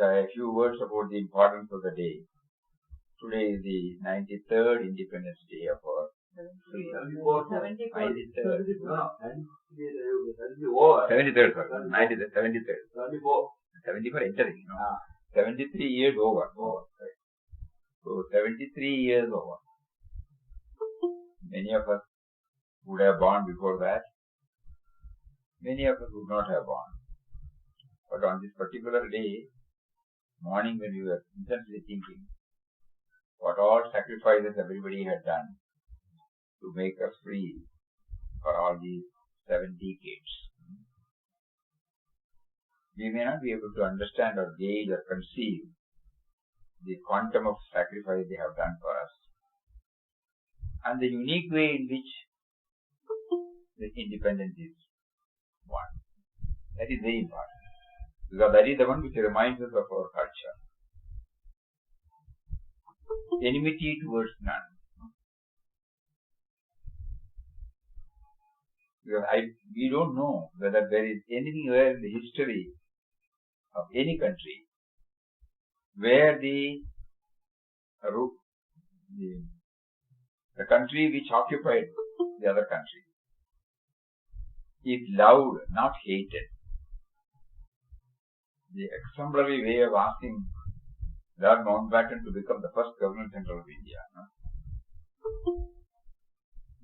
A few words about the importance of the day. Today is the 93rd Independence Day of our country. 93rd. 73rd, sorry. 73rd. 74 entering, 73 years over. So 73 years over. Many of us would have born before that. Many of us would not have born. But on this particular day, morning, when we were intensely thinking what all sacrifices everybody had done to make us free for all these 7 decades, we may not be able to understand or gauge or conceive the quantum of sacrifice they have done for us and the unique way in which the independence is won. That is very important, because that is the one which reminds us of our culture. Enmity towards none. Because we don't know whether there is anywhere in the history of any country where the country which occupied the other country is loved, not hated. The exemplary way of asking Lord Mountbatten to become the first Governor General of India.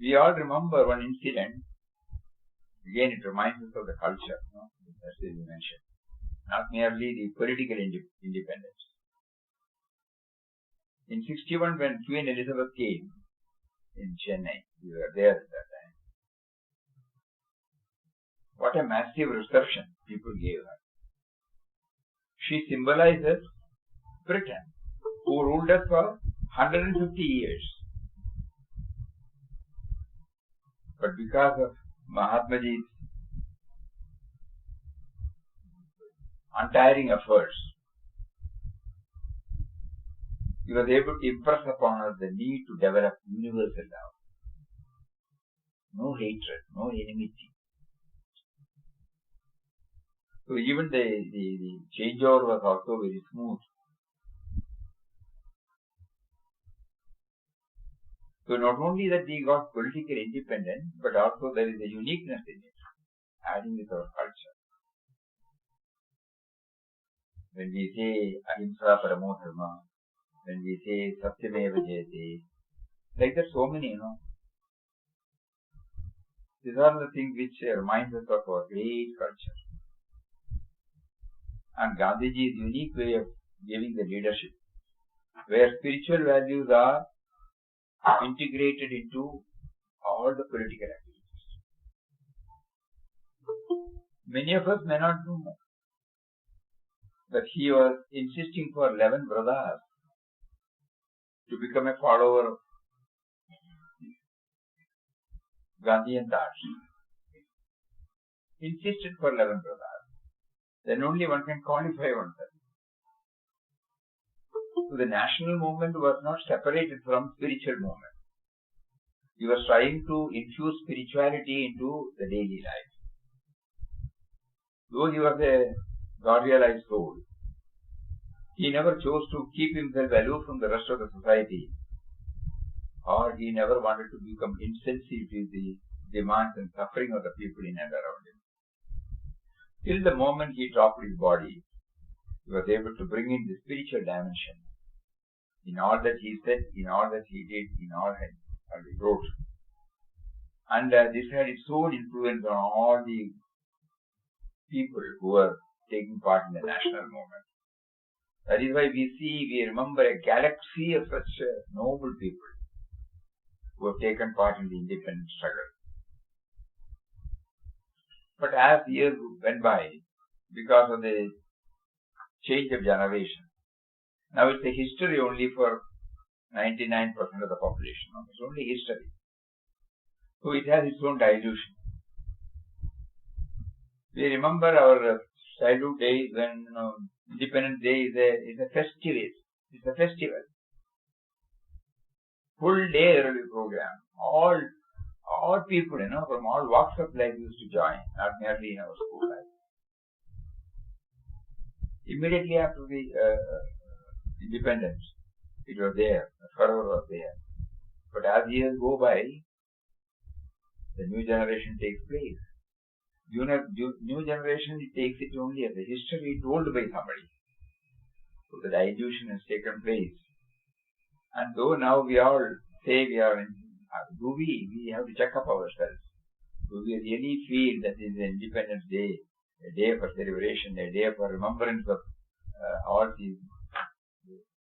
We all remember one incident. Again, it reminds us of the culture, as we mentioned, not merely the political independence. In 61, when Queen Elizabeth came in Chennai, we were there at that time. What a massive reception people gave her. She symbolizes Britain, who ruled us for 150 years. But because of Mahatmaji's untiring efforts, he was able to impress upon us the need to develop universal love. No hatred, no enmity. So even the changeover was also very smooth. So not only that we got political independence, but also there is a uniqueness in it, adding with our culture. When we say Ahimsa Paramo Dharma, when we say Satyameva Jayate, like that so many, These are the things which remind us of our great culture. And Gandhiji's unique way of giving the leadership, where spiritual values are integrated into all the political activities. Many of us may not know that he was insisting for 11 brothers to become a follower of Gandhian thought. Insisted for 11 brothers. Then only one can qualify oneself. So the national movement was not separated from spiritual movement. He was trying to infuse spirituality into the daily life. Though he was a God-realized soul, he never chose to keep himself aloof from the rest of the society, or he never wanted to become insensitive to the demands and suffering of the people in and around him. Till the moment he dropped his body, he was able to bring in the spiritual dimension in all that he said, in all that he did, in all that he wrote. And this had its own influence on all the people who were taking part in the national movement. That is why we remember a galaxy of such noble people who have taken part in the independence struggle. But as years went by, because of the change of generation, now it's a history only for 99% of the population. It's only history. So it has its own dilution. We remember our childhood days when Independence Day is a festival. It's a festival. Full day early program. All people, from all walks of life used to join, not merely in our school life. Immediately after the independence, it was there. The fervor was there. But as years go by, the new generation takes place. New generation takes it only as a history told by somebody. So the dilution has taken place. And though now we all say we are in, we have to check up ourselves. Do we really feel that is an Independence Day, a day for celebration, a day for remembrance of all these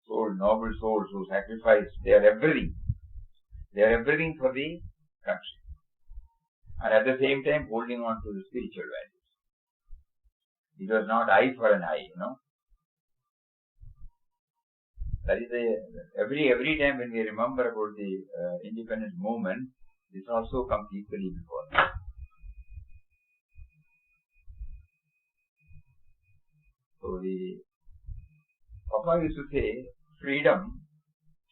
noble souls who sacrificed their everything. They are everything for the country. And at the same time holding on to the spiritual values. It was not eye for an eye, That is every time when we remember about the independence movement, this also comes equally before us. So the Papa used to say, freedom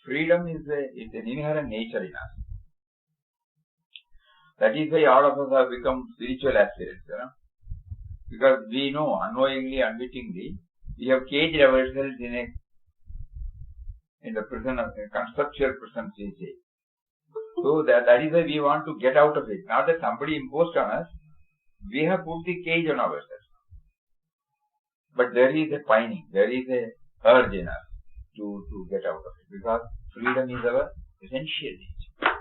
is an inherent nature in us. That is why all of us have become spiritual aspirants, because we know, unknowingly, unwittingly, we have caged ourselves in the prison of conceptual prison, we say. So that is why we want to get out of it. Not that somebody imposed on us, we have put the cage on ourselves. But there is a pining, there is a urge in us to get out of it, because freedom is our essential nature.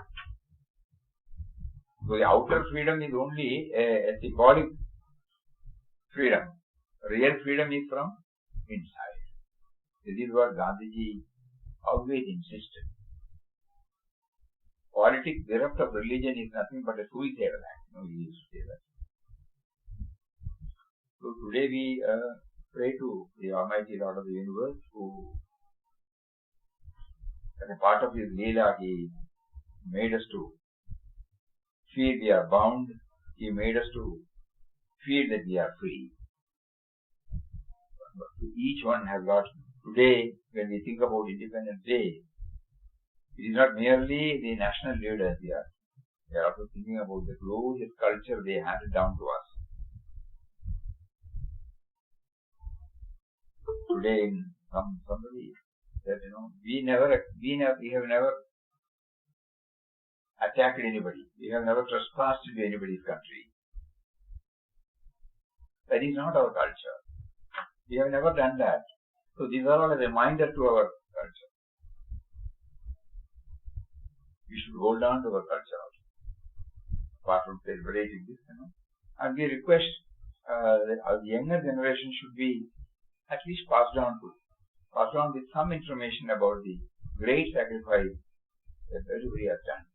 So the outer freedom is only a symbolic freedom. Real freedom is from inside. This is what Gandhiji always insisted. Politics bereft of religion is nothing but a suicidal act. He used to say that. So today we pray to the Almighty Lord of the Universe, who, as a part of His Leela, He made us to feel we are bound. He made us to feel that we are free. But each one has got, today when we think about Independence Day, it is not merely the national leaders we are also thinking about the glorious culture they handed down to us. Today, somebody said, we have never attacked anybody. We have never trespassed into anybody's country. That is not our culture. We have never done that. So these are all a reminder to our culture. We should hold on to our culture also, apart from celebrating this, And we request that our younger generation should be at least passed on with some information about the great sacrifice that everybody has done.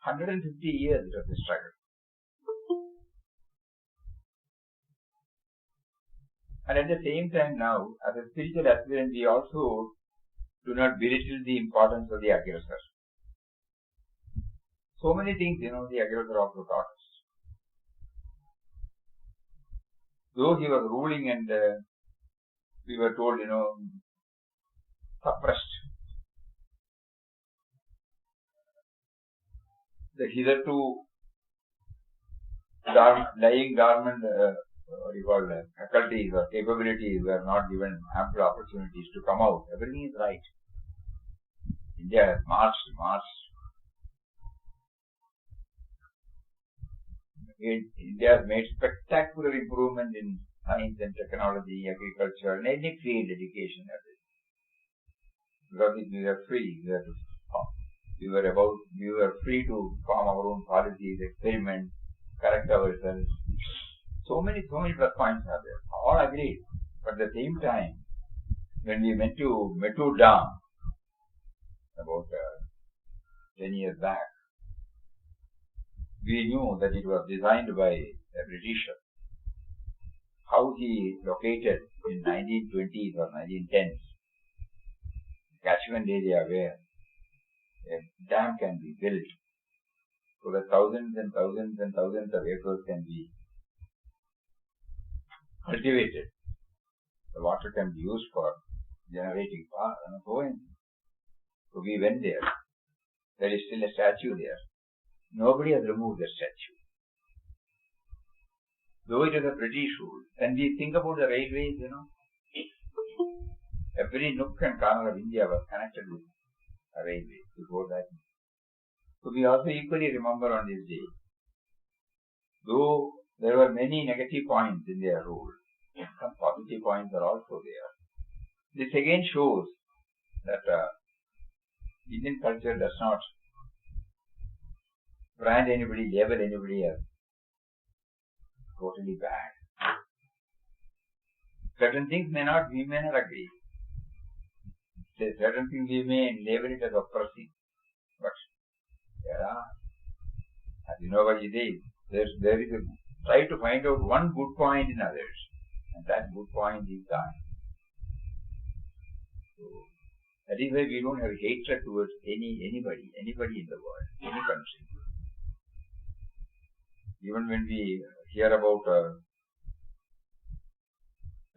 150 years of the struggle. And at the same time now, as a spiritual aspirant, we also do not belittle the importance of the aggressor. So many things, the aggressor also taught us. Though he was ruling and we were told, suppressed. The hitherto lying dormant faculties or capabilities were not given ample opportunities to come out. Everything is right. India has marched. India has made spectacular improvement in science and technology, agriculture, and any field, education, everything. Because we were free. We were free to form our own policies, experiment, correct ourselves. So many plus points are there. All agreed. But at the same time, when we went to Mettur Dam about 10 years back, we knew that it was designed by a Britisher. How he located in 1920s or 1910s, catchment area where a dam can be built so that thousands and thousands and thousands of acres can be cultivated. The water can be used for generating power and so on. So we went there. There is still a statue there. Nobody has removed the statue. though it is a British rule. And we think about the railways, every nook and corner of India was connected with a railway before that. So we also equally remember on this day, though there were many negative points in their rule, some positive points are also there. This again shows that Indian culture does not brand anybody, label anybody as totally bad. Certain things we may not agree. Certain things we may label it as oppressive. But there are, as you know what it is, there is a try to find out one good point in others. And that good point is God. So that is why we don't have hatred towards anybody in the world, any country. Even when we hear about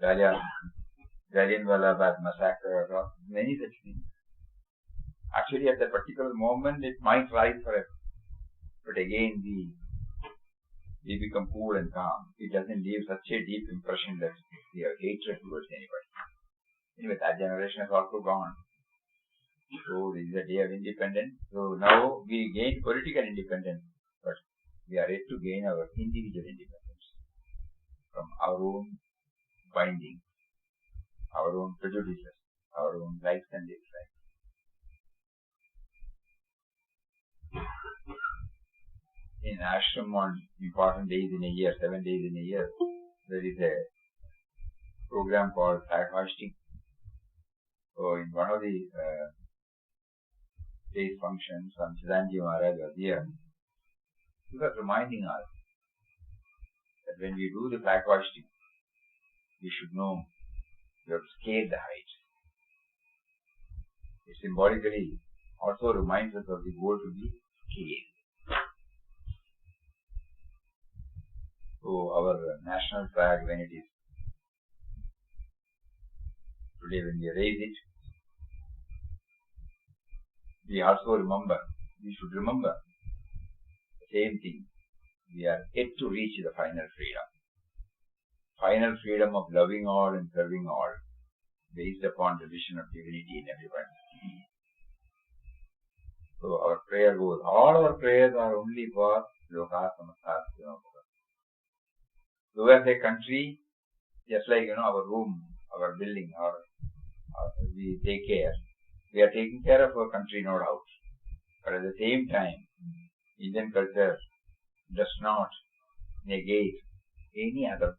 Jallianwala Bagh massacre or many such things, actually at that particular moment it might rise for us, but again we become cool and calm. It doesn't leave such a deep impression that we have hatred towards anybody. Anyway, that generation has also gone. So this is the day of independence. So now we gain political independence, but we are yet to gain our individual independence from our own binding, our own prejudices, our own likes and dislikes. In ashram on important days in a year, 7 days in a year, there is a program called flag hoisting. So in one of the day's functions, Siddhanji Maharaj was here. He was reminding us that when we do the flag hoisting, we should know we have to scale the heights. It symbolically also reminds us of the goal to be scaled. So our national flag, when it is today, when we raise it, we also should remember the same thing. We are yet to reach the final freedom. Final freedom of loving all and serving all, based upon the vision of divinity in everyone. So our prayer goes, all our prayers are only for Loka Samastha Sukhino Bhavantu. So as a country, just like our room, our building, we take care. We are taking care of our country, no doubt. But at the same time, Indian culture does not negate any other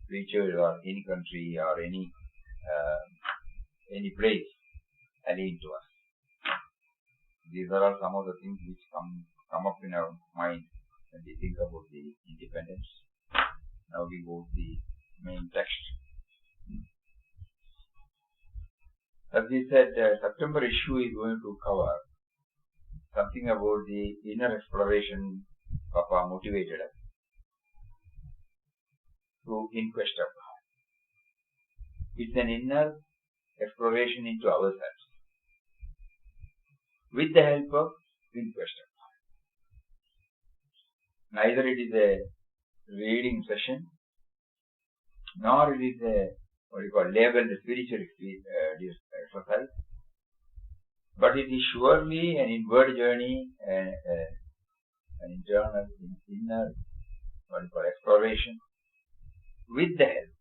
creature or any country or any place alien to us. These are all some of the things which come up in our mind when we think about the independence. Now we go to the main text. As we said, September issue is going to cover something about the inner exploration Papa motivated us to In Quest of God. It's an inner exploration into ourselves with the help of In Quest of God. Neither it is a reading session, nor it is a labeled spiritual exercise, but it is surely an inward journey, an internal, inner, exploration with the help.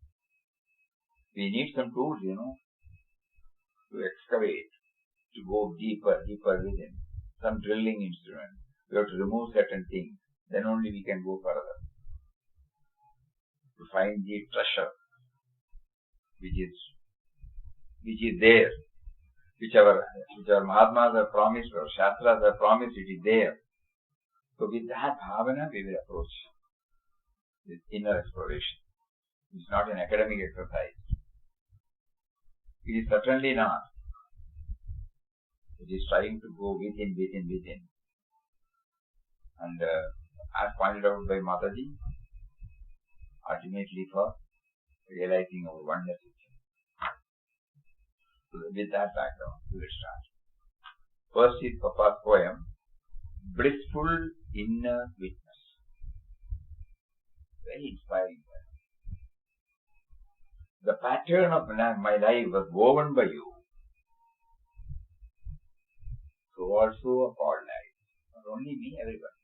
We need some tools, to excavate, to go deeper within. Some drilling instrument. We have to remove certain things. Then only we can go further. To find the treasure which is there, which our Mahatmas have promised, or Shastras have promised, it is there. So with that bhavana we will approach this inner exploration. It is not an academic exercise. It is certainly not. It is trying to go within. And as pointed out by Mataji, ultimately for realizing our oneness. So with that background, we will start. First is Papa's poem, Blissful Inner Witness. Very inspiring. The pattern of my life was woven by you. So also of all life. Not only me, everybody.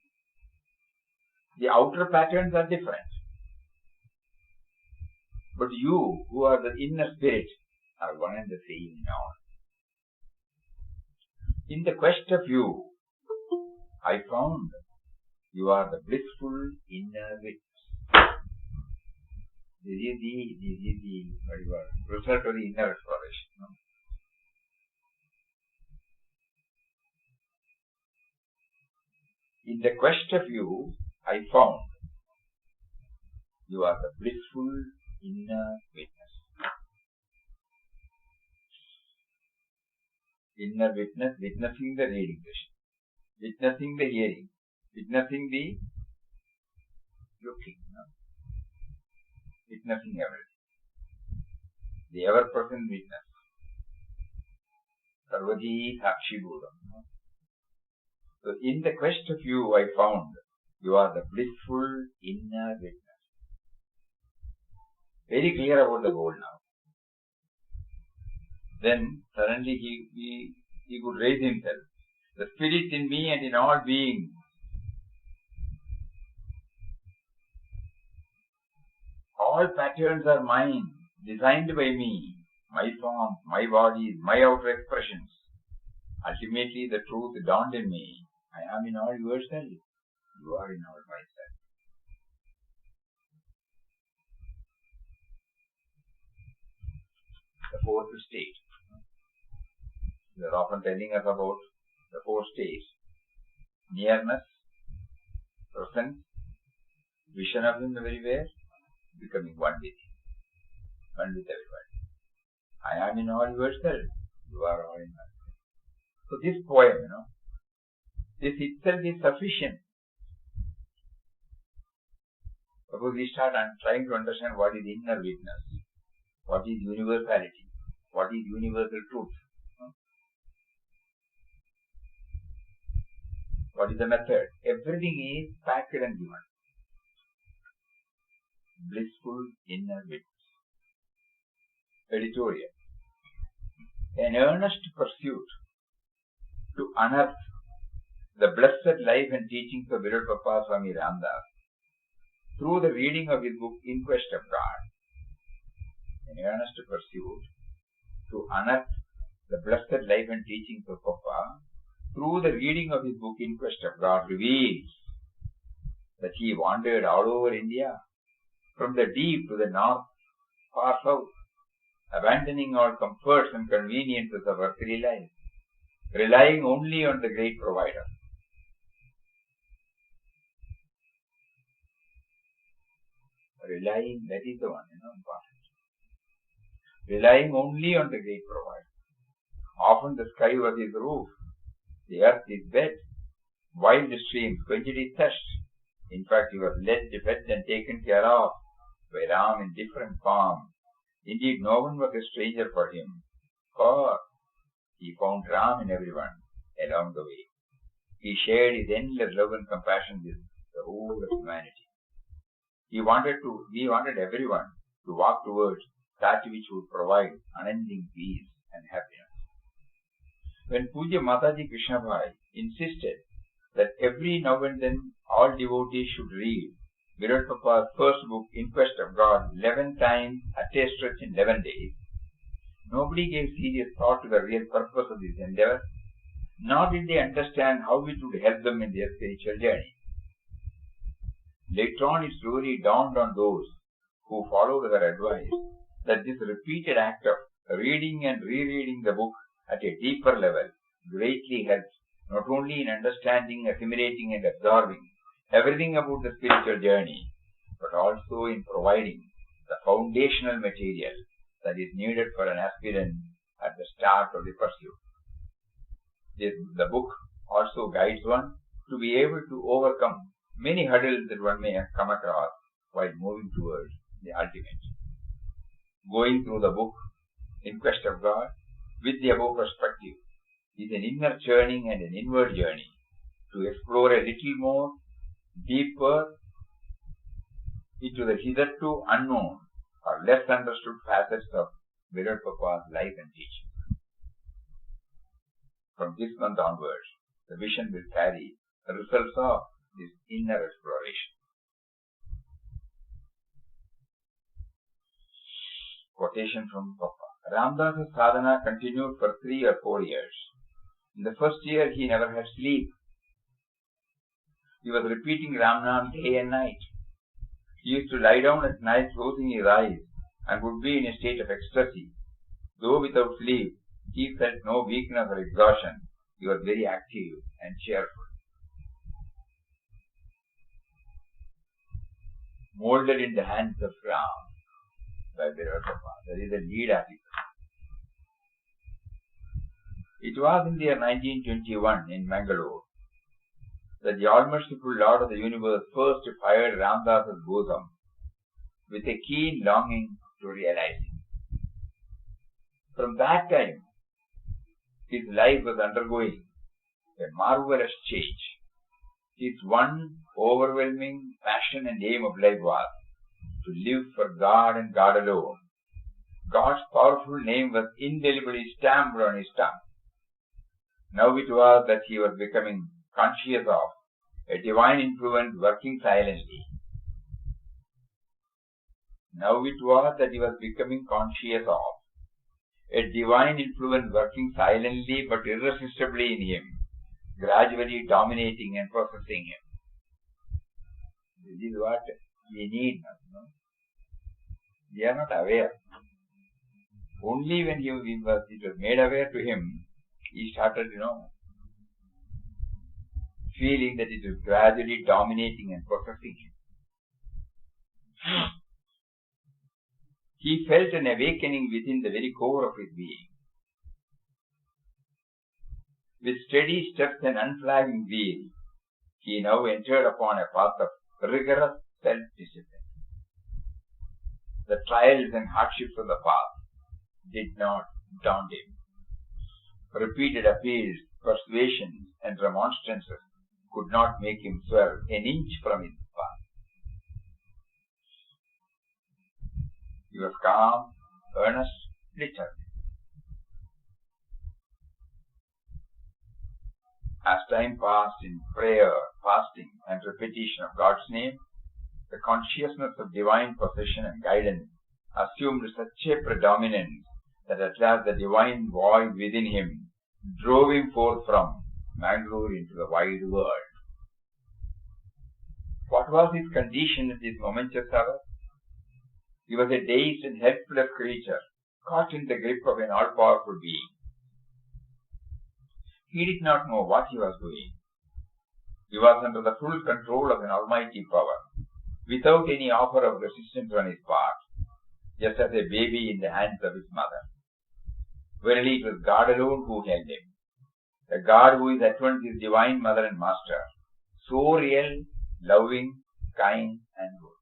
The outer patterns are different. But you, who are the inner spirit, are one and the same in all. In the quest of you, I found you are the blissful inner witness. This is the result of the inner exploration. No? In the quest of you, I found you are the blissful inner witness. Inner witness, witnessing the reading session, witnessing the hearing, witnessing the looking, no? Witnessing everything. The ever-present witness. Sarvadi Sakshi Bhudam. No? So in the quest of you, I found you are the blissful inner witness. Very clear about the goal now. Then suddenly he could raise himself. The spirit in me and in all beings. All patterns are mine, designed by me. My form, my bodies, my outer expressions. Ultimately the truth dawned in me. I am in all yourself. You are in all myself. The fourth state. They are often telling us about the four states. Nearness, presence, vision of him everywhere, becoming one with him, one with everybody. I am in all yourself. You are all in myself. So this poem, this itself is sufficient. Suppose we start trying to understand what is inner witness, what is universality, what is universal truth, what is the method. Everything is packed and given. Blissful inner witness. Editorial. An earnest pursuit to unearth the blessed life and teachings of Virat Papa Swami Ramdas through the reading of his book In Quest of God. An earnest pursuit to unearth the blessed life and teachings of Papa through the reading of his book In Quest of God reveals that he wandered all over India, from the deep to the north, far south, abandoning all comforts and conveniences of earthly life, relying only on the great provider. Relying, that is the one, important. Relying only on the great provider. Often the sky was his roof, the earth his bed, wild streams quenched his thirst. In fact, he was led, fed and taken care of by Ram in different forms. Indeed, no one was a stranger for him, for he found Ram in everyone along the way. He shared his endless love and compassion with the whole of humanity. We wanted everyone to walk towards that which would provide unending peace and happiness. When Puja Mataji Krishnabhai insisted that every now and then all devotees should read Virat Papa's first book, In Quest of God, 11 times at a stretch in 11 days, nobody gave serious thought to the real purpose of this endeavor, nor did they understand how it would help them in their spiritual journey. Later on, it slowly dawned on those who followed their advice that this repeated act of reading and rereading the book at a deeper level greatly helps not only in understanding, assimilating and absorbing everything about the spiritual journey, but also in providing the foundational material that is needed for an aspirant at the start of the pursuit. The book also guides one to be able to overcome many hurdles that one may come across while moving towards the ultimate. Going through the book In Quest of God with the above perspective is an inner churning and an inward journey to explore a little more, deeper, into the hitherto unknown or less understood facets of Virat Papa's life and teaching. From this month onwards, the vision will carry the results of this inner exploration. Quotation from Papa. Ramdas's sadhana continued for 3 or 4 years. In the first year, he never had sleep. He was repeating Ramnam day and night. He used to lie down at night closing his eyes and would be in a state of ecstasy. Though without sleep, he felt no weakness or exhaustion. He was very active and cheerful. Molded in the hands of Ram by Virat Papa. That is the lead article. It was in the year 1921 in Mangalore that the all-merciful Lord of the universe first fired Ramdas's bosom with a keen longing to realize him. From that time, his life was undergoing a marvelous change. His one overwhelming passion and aim of life was to live for God and God alone. God's powerful name was indelibly stamped on his tongue. Now it was that he was becoming conscious of a divine influence working silently. Now it was that he was becoming conscious of a divine influence working silently but irresistibly in him, gradually dominating and possessing him. This is what we need now. We are not aware. Only when it was made aware to him, he started, feeling that it is gradually dominating and possessing him. He felt an awakening within the very core of his being. With steady steps and unflagging zeal, he now entered upon a path of rigorous self-discipline. The trials and hardships of the path did not daunt him. Repeated appeals, persuasions, and remonstrances could not make him swerve an inch from his path. He was calm, earnest, determined. As time passed in prayer, fasting, and repetition of God's name, the consciousness of divine possession and guidance assumed such a predominance that at last the divine voice within him drove him forth from Mangalore into the wide world. What was his condition at this momentous hour? He was a dazed and helpless creature, caught in the grip of an all-powerful being. He did not know what he was doing. He was under the full control of an almighty power, without any offer of resistance on his part, just as a baby in the hands of his mother. Verily, it was God alone who held him, the God who is at once his divine mother and master, so real, loving, kind, and good.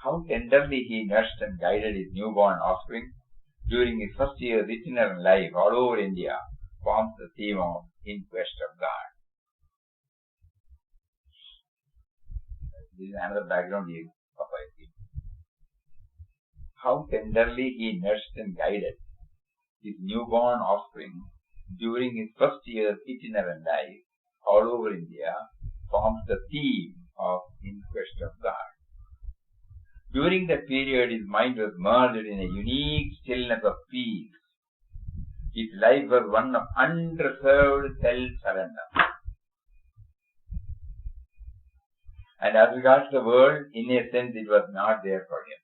How tenderly he nursed and guided his newborn offspring during his first year's itinerant life all over India forms the theme of In Quest of God. This is another background here Papa is giving. How tenderly he nursed and guided his newborn offspring during his first year's itinerant life all over India forms the theme of In Quest of God. During that period, his mind was merged in a unique stillness of peace. His life was one of unreserved self-surrender. And as regards the world, in a sense, it was not there for him.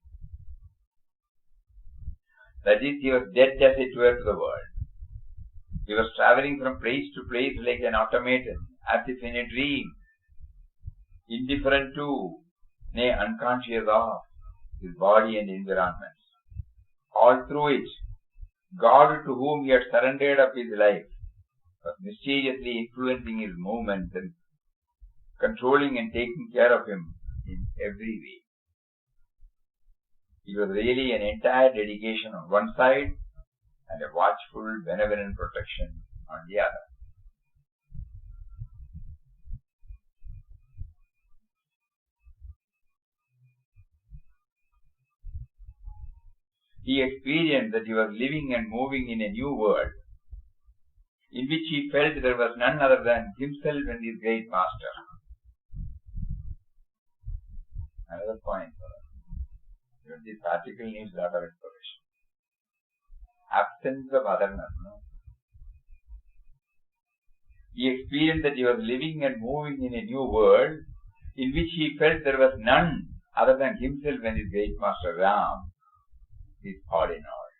That is, he was dead as it were to the world. He was traveling from place to place like an automaton, as if in a dream, indifferent to, nay, unconscious of, his body and environments. All through it, God, to whom he had surrendered up his life, was mysteriously influencing his movements and controlling and taking care of him in every way. It was really an entire dedication on one side and a watchful, benevolent protection on the other. he experienced that he was living and moving in a new world, in which he felt there was none other than himself and his great master. Another point for us. This article needs a lot of exploration. Absence of otherness. No? He experienced that he was living and moving in a new world, in which he felt there was none other than himself and his great master Ram, his all in all.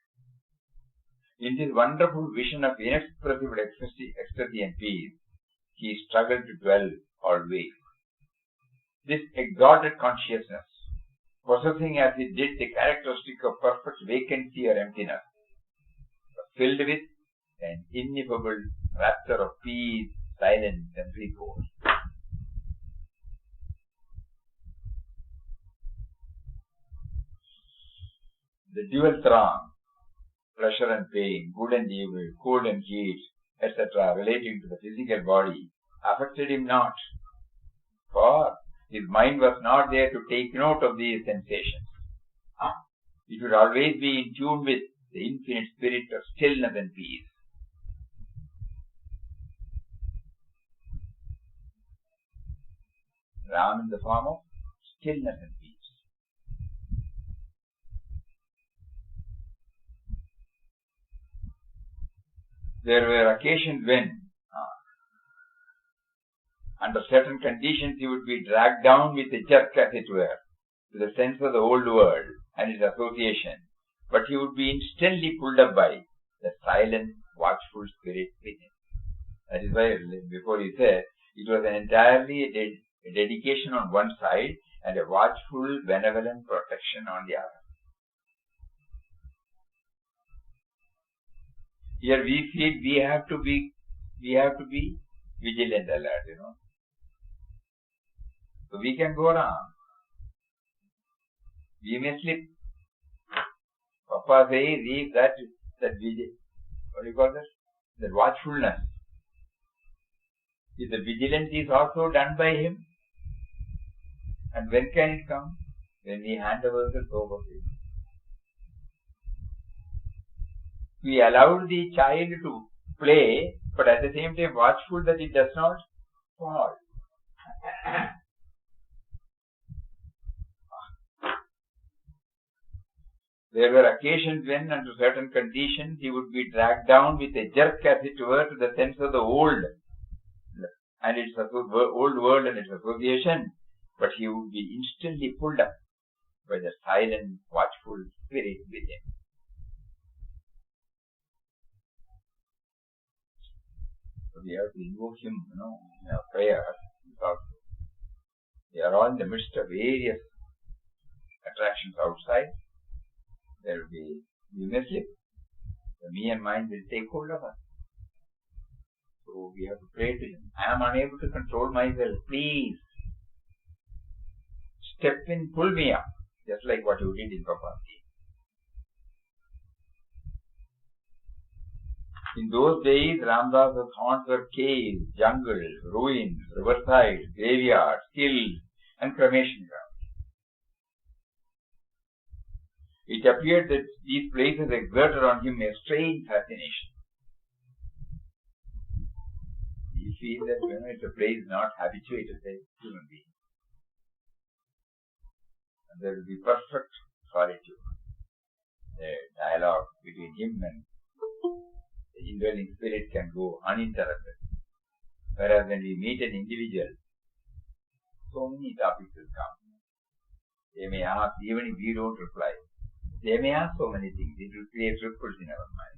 In this wonderful vision of inexpressible ecstasy and peace, he struggled to dwell always. This exalted consciousness, possessing as it did the characteristic of perfect vacancy or emptiness, was filled with an ineffable rapture of peace, silence and repose. The dual throng, pleasure and pain, good and evil, cold and heat, etc., relating to the physical body, affected him not, for his mind was not there to take note of these sensations. It would always be in tune with the infinite spirit of stillness and peace. Ram in the form of stillness and peace. There were occasions when, under certain conditions, he would be dragged down with a jerk, as it were, to the sense of the old world and its association, but he would be instantly pulled up by the silent, watchful spirit within. That is why, before he said, it was entirely a dedication on one side and a watchful, benevolent protection on the other. Here we feel we have to be vigilant, alert, So we can go wrong. We may slip. Papa says, leave that what do you call that? That watchfulness. If the vigilance is also done by him, and when can it come? When we hand ourselves over to him. We allowed the child to play, but at the same time watchful that it does not fall. There were occasions when, under certain conditions, he would be dragged down with a jerk, as it were, to the sense of the old and its old world and its association, but he would be instantly pulled up by the silent, watchful spirit within. So we have to invoke him, in our prayer, because we are all in the midst of various attractions outside. There will be, we may slip. The me and mind will take hold of us. So we have to pray to him. I am unable to control myself. Please step in, pull me up, just like what you did in Papa's case. In those days, Ramdas's haunts were caves, jungle, ruins, riversides, graveyards, hills, and cremation grounds. It appeared that these places exerted on him a strange fascination. You feel that it's a place not habituated to human beings. And there will be perfect solitude. The dialogue between him and the indwelling spirit can go uninterrupted. Whereas when we meet an individual, so many topics will come. They may ask, even if we don't reply. They may ask so many things. It will create ripples in our mind.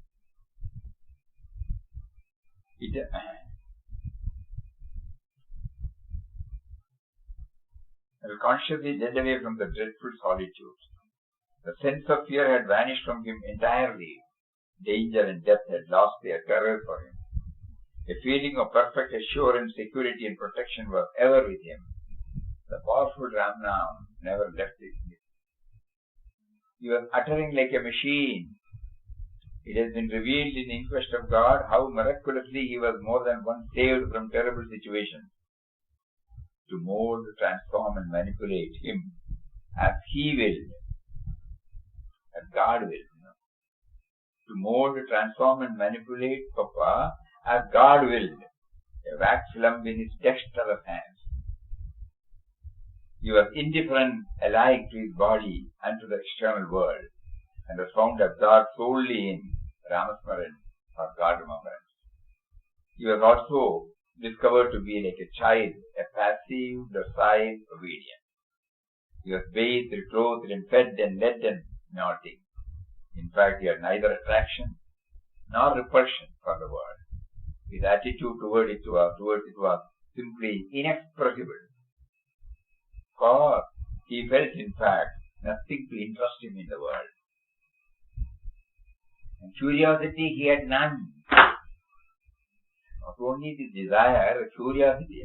I will consciously get away from the dreadful solitude. The sense of fear had vanished from him entirely. Danger and death had lost their terror for him. A feeling of perfect assurance, security and protection was ever with him. The powerful Ram Nam never left his lips. He was uttering like a machine. It has been revealed in Inquest of God how miraculously he was more than once saved from terrible situations. To mold, transform and manipulate him as he willed, as God willed. to mold, transform and manipulate Papa as God willed, a wax lump in his dexterous hands. He was indifferent alike to his body and to the external world, and was found absorbed solely in Ramasmaran or God remembrance. He was also discovered to be like a child, a passive, docile, obedient. He was bathed, clothed, and fed and led and nothing. In fact, he had neither attraction nor repulsion for the world. His attitude towards it was simply inexpressible. For he felt, in fact, nothing to interest him in the world. And curiosity he had none. Not only the desire, the curiosity,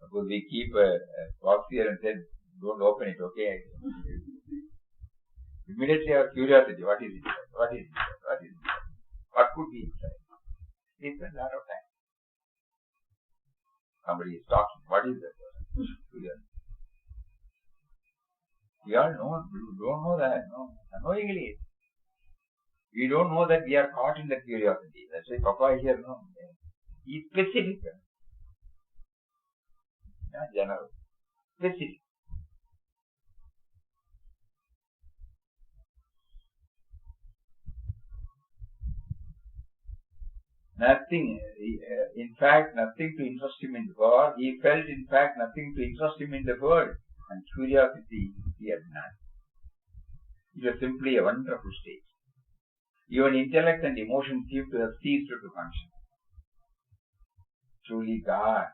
Suppose we keep a box here and say, don't open it, okay? Immediately our curiosity, what is it? What is it? What is it? What could be inside? We spend a lot of time. Somebody is talking, what is that? Curiosity. We all know, we don't know that, no? Unknowingly. We don't know that we are caught in the curiosity. That's why Papa is here, no? He is specific. Not general. Specific. Nothing, in fact, nothing to interest him in God. He felt, in fact, nothing to interest him in the world. And curiosity, he had none. It was simply a wonderful state. Even intellect and emotion seemed to have ceased to function. Truly God,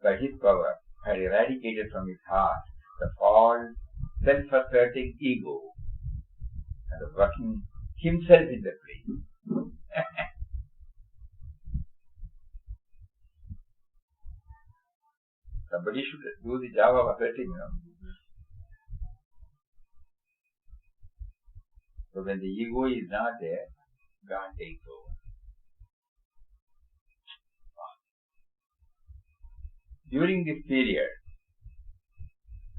by His power, had eradicated from his heart the false, self-asserting ego and was working himself in the place. Somebody should do the job of asserting, So when the ego is not there, God takes over. During this period,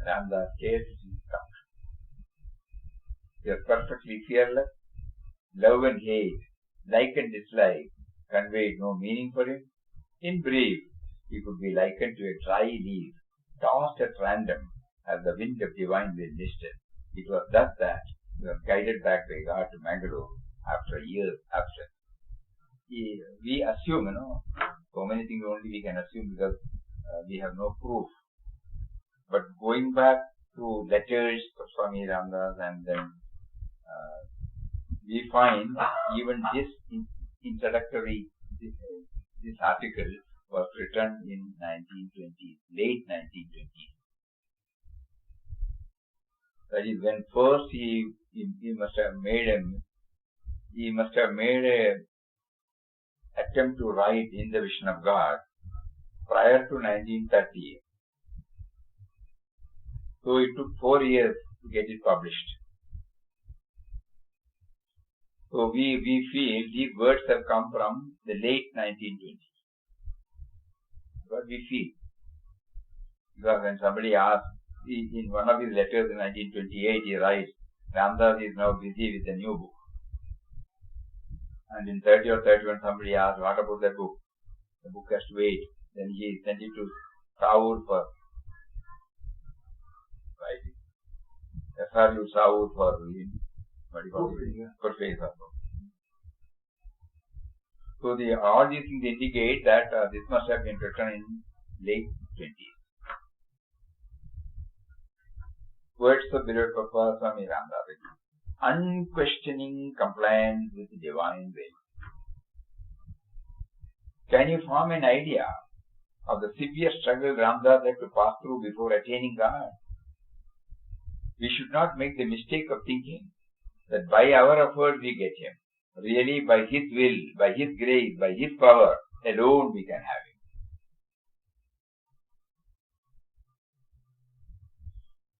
Ramdas chased his instruction. He was perfectly fearless. Love and hate, like and dislike, conveyed no meaning for him. In brief, he could be likened to a dry leaf, tossed at random as the wind of divine will listed. It was thus that he was guided back by God to Mangalore after a year's absence. We assume, so many things only we can assume because we have no proof. But going back to letters of Swami Ramdas and then we find even this introductory, this article was written in 1920s, late 1920s. That is when first he must have made a attempt to write in the Vision of God prior to 1930. So it took 4 years to get it published. So we feel these words have come from the late 1920s. What we feel. Because when somebody asks, in one of his letters in 1928, he writes, Ramdas is now busy with a new book. And in 30 or 31, somebody asks, what about that book? The book has to wait. Then he sent it to Saur for writing. SRU Saur for face. So all these things indicate that this must have been written in late 20s. Words of beloved Papa Swami Ramdas. Unquestioning compliance with the divine will. Can you form an idea of the severe struggle Ramdas had to pass through before attaining God? We should not make the mistake of thinking that by our effort we get Him. Really, by His will, by His grace, by His power alone we can have Him.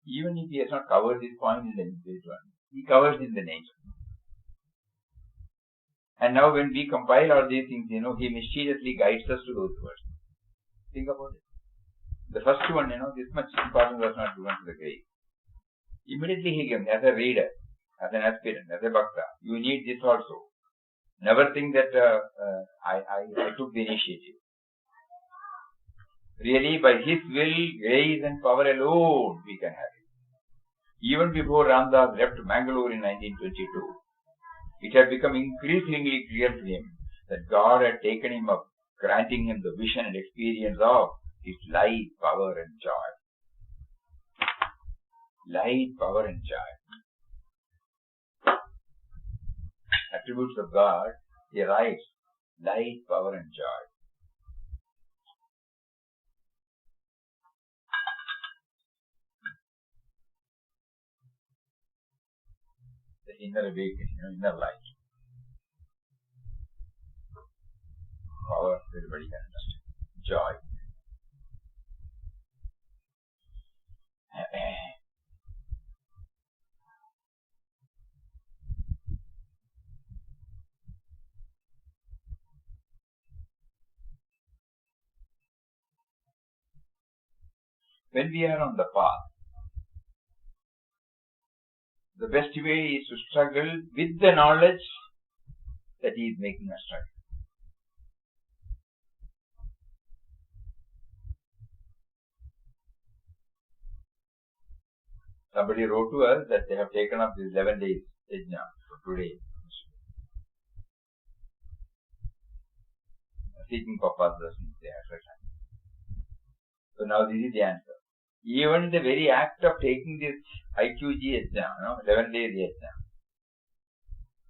Even if He has not covered this point in the this one, He covers in the nature. And now when we compile all these things, He mysteriously guides us to those words. Think about it. The first one, this much importance was not given to the grace. Immediately he gives, as a reader, as an aspirant, as a bhakta, you need this also. Never think that I took the initiative. Really, by his will, grace and power alone, we can have it. Even before Ramdas left Mangalore in 1922, it had become increasingly clear to him that God had taken him up, granting him the vision and experience of His light, power and joy. Light, power and joy. Attributes of God, he writes, light, power and joy. The inner awakening, inner light. Power, everybody can understand. Joy. When we are on the path, the best way is to struggle with the knowledge that he is making us struggle. Somebody wrote to us that they have taken up this 11 days yajna for today. Seeking Papa's blessings there. So now this is the answer. Even the very act of taking this IQG yajna, 11 days yajna,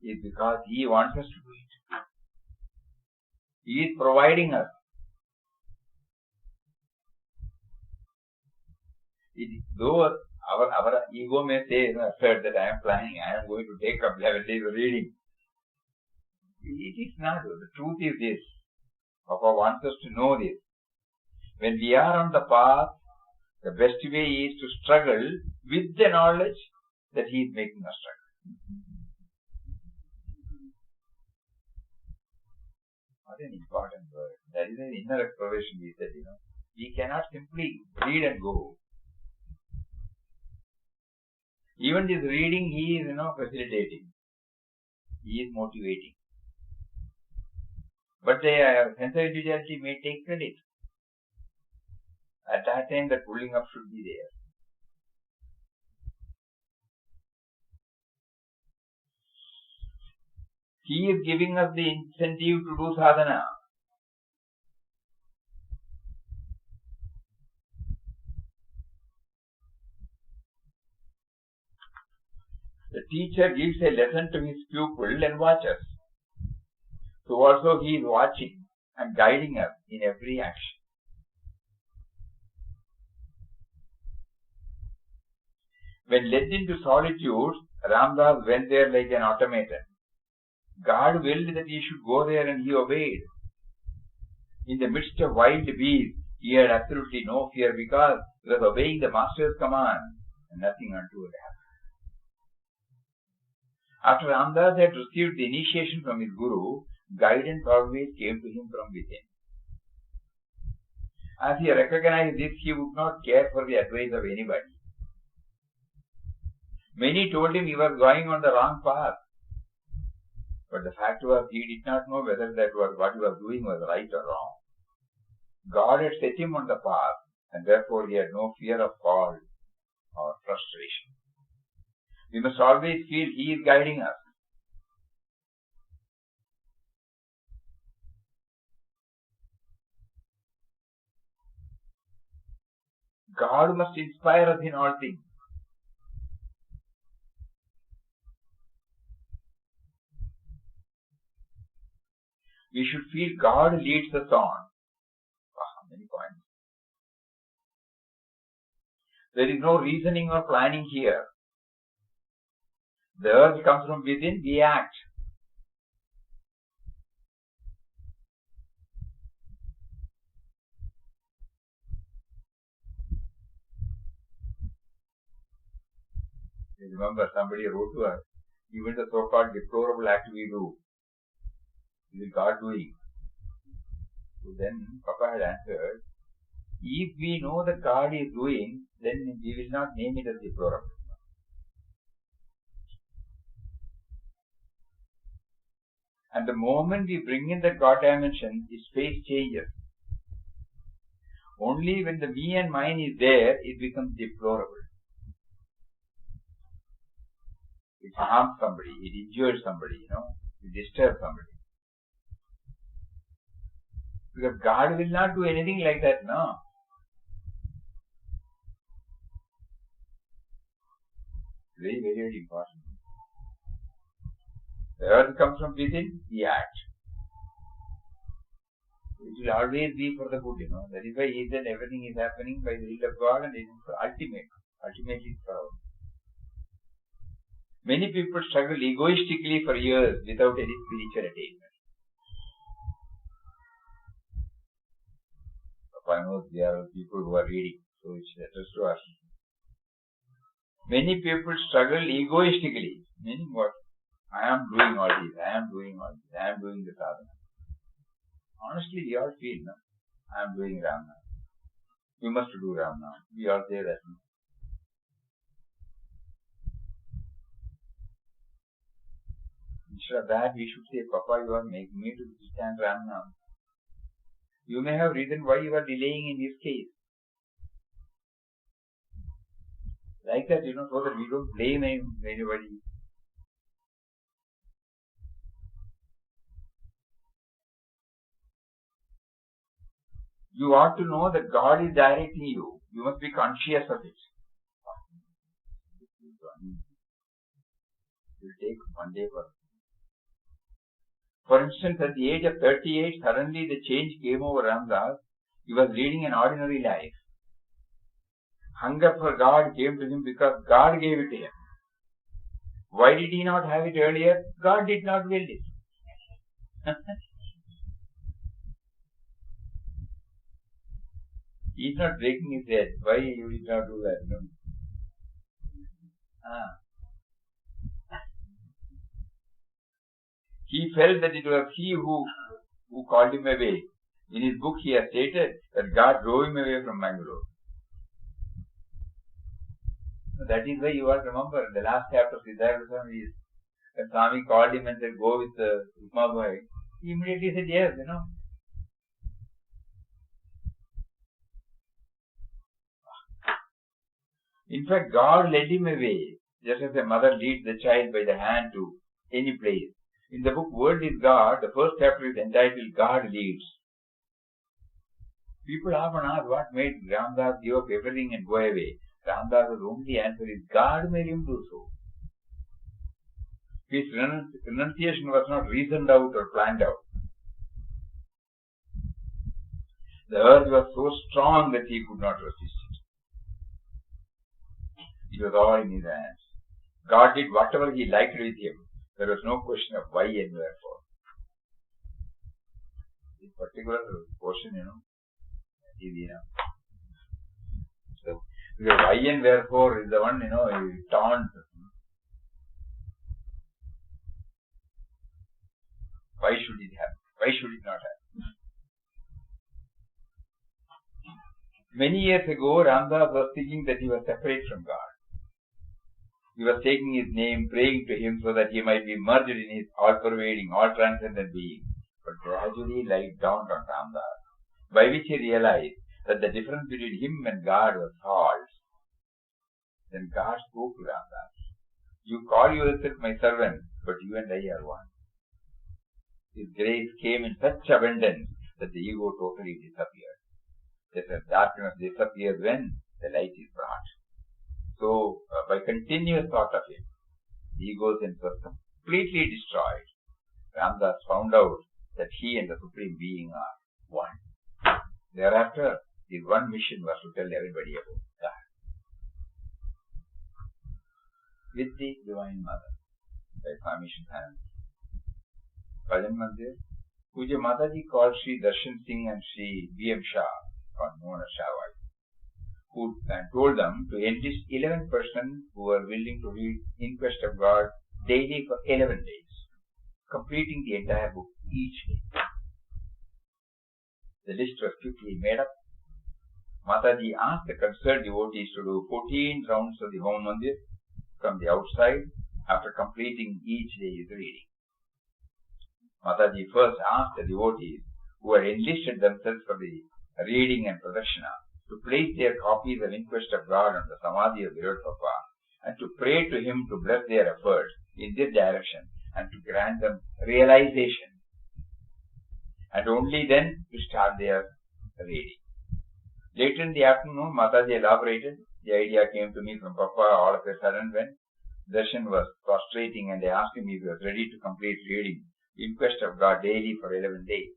is because he wants us to do it. He is providing us. Though our ego may say, assert that I am planning, I am going to take up 11 days of reading. It is not. The truth is this. Papa wants us to know this. When we are on the path, the best way is to struggle with the knowledge that he is making us struggle. What an important word. That is an inner exploration we said, We cannot simply read and go. Even this reading, he is, facilitating. He is motivating. But the sense of individuality may take credit. At that time, that pulling up should be there. He is giving us the incentive to do sadhana. The teacher gives a lesson to his pupil and watches. So also he is watching and guiding us in every action. When led into solitude, Ramdas went there like an automaton. God willed that he should go there and he obeyed. In the midst of wild beasts, he had absolutely no fear because he was obeying the master's command and nothing untoward happened. After Ramdas had received the initiation from his guru, guidance always came to him from within. As he recognized this, he would not care for the advice of anybody. Many told him he was going on the wrong path. But the fact was, he did not know whether that was what he was doing was right or wrong. God had set him on the path, and therefore he had no fear of fall or frustration. We must always feel he is guiding us. God must inspire us in all things. We should feel God leads us on. Many points. There is no reasoning or planning here. The urge comes from within, we act. Remember, somebody wrote to us, even the so-called deplorable act we do, is God doing? So then Papa had answered, if we know that God is doing, then we will not name it as deplorable. And the moment we bring in that God dimension, his face changes. Only when the me and mine is there, it becomes deplorable. It harms somebody, it injures somebody, it disturbs somebody. Because God will not do anything like that, no. Very, very, very important. The earth comes from within, he acts. It will always be for the good, That is why he said everything is happening by the will of God and it is for ultimately for our. Many people struggle egoistically for years without any spiritual attainment. Papa knows there are people who are reading, so it's letters to us. Many people struggle egoistically, meaning what? I am doing all this, I am doing the sadhana. Honestly, we all feel, no? I am doing Ramna. You must do Ramna. We all say that, no? Instead of that, we should say, Papa, you are making me to stand Ramna. You may have reason why you are delaying in this case. Like that, so that we don't blame anybody. You ought to know that God is directing you. You must be conscious of it. It will take one day for. For instance, at the age of 38, suddenly the change came over Ramdas. He was leading an ordinary life. Hunger for God came to him because God gave it to him. Why did he not have it earlier? God did not will it. He is not breaking his head. Why you did not do that? No. He felt that it was he who called him away. In his book he has stated that God drove him away from Mangalore. That is why you all remember the last chapter of Siddhartha Swami is when Swami called him and said, go with Rukma Bhai. He immediately said yes, In fact, God led him away, just as a mother leads the child by the hand to any place. In the book World is God, the first chapter is entitled God Leads. People often ask what made Ramdas give up everything and go away. Ramdas' only answer is God made him do so. His renunciation was not reasoned out or planned out. The urge was so strong that he could not resist it. It was all in his hands. God did whatever he liked with him. There was no question of why and wherefore. This particular portion, is enough. So, because why and wherefore is the one, he taunts. Why should it happen? Why should it not happen? Many years ago, Ramdas was thinking that he was separate from God. He was taking his name, praying to him so that he might be merged in his all-pervading, all-transcendent being. But gradually light dawned on Ramdas, by which he realized that the difference between him and God was false. Then God spoke to Ramdas. You call yourself my servant, but you and I are one. His grace came in such abundance that the ego totally disappeared. Just as darkness disappears when the light is brought. So, by continuous thought of him, the ego sense was completely destroyed. Ramdas found out that he and the Supreme Being are one. Thereafter, his one mission was to tell everybody about God. With the Divine Mother, by Swami Shantanand. Bhajan Mandir, Puja Mataji called Sri Darshan Singh and Sri B.M. Shah, or known as Shahwai, who told them to enlist 11 persons who were willing to read In Quest of God daily for 11 days, completing the entire book each day. The list was quickly made up. Mataji asked the concerned devotees to do 14 rounds of the Home Mandir from the outside after completing each day's reading. Mataji first asked the devotees who had enlisted themselves for the reading and pradakshina to place their copies of Inquest of God on the Samadhi of Virot Papa and to pray to him to bless their efforts in this direction and to grant them realization. And only then to start their reading. Later in the afternoon, Mataji elaborated. The idea came to me from Papa all of a sudden when Darshan was prostrating and they asked him if he was ready to complete reading Inquest of God daily for 11 days.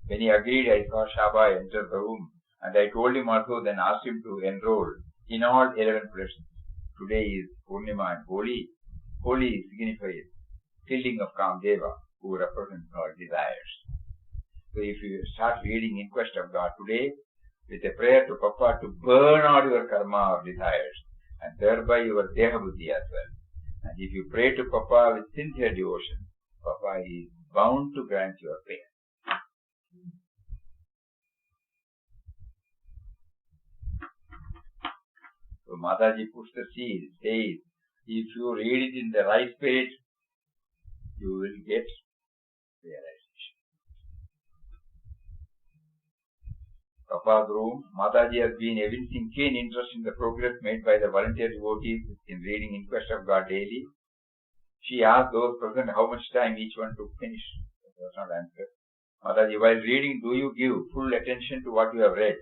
When he agreed, I saw Shaba enter the room and I told him also, then asked him to enroll in all 11 predictions. Today is Purnima and Holi. Holi signifies killing of Kamdeva, who represents our desires. So if you start reading Inquest of God today, with a prayer to Papa to burn out your karma or desires, and thereby your Deha Buddhi as well. And if you pray to Papa with sincere devotion, Papa is bound to grant your prayer. So Mataji puts the seed, says, if you read it in the right spirit, you will get realization. Papa's room, Mataji has been evincing keen interest in the progress made by the volunteer devotees in reading Inquest of God daily. She asked those present how much time each one took finish. That was not answered. Mataji, while reading, do you give full attention to what you have read?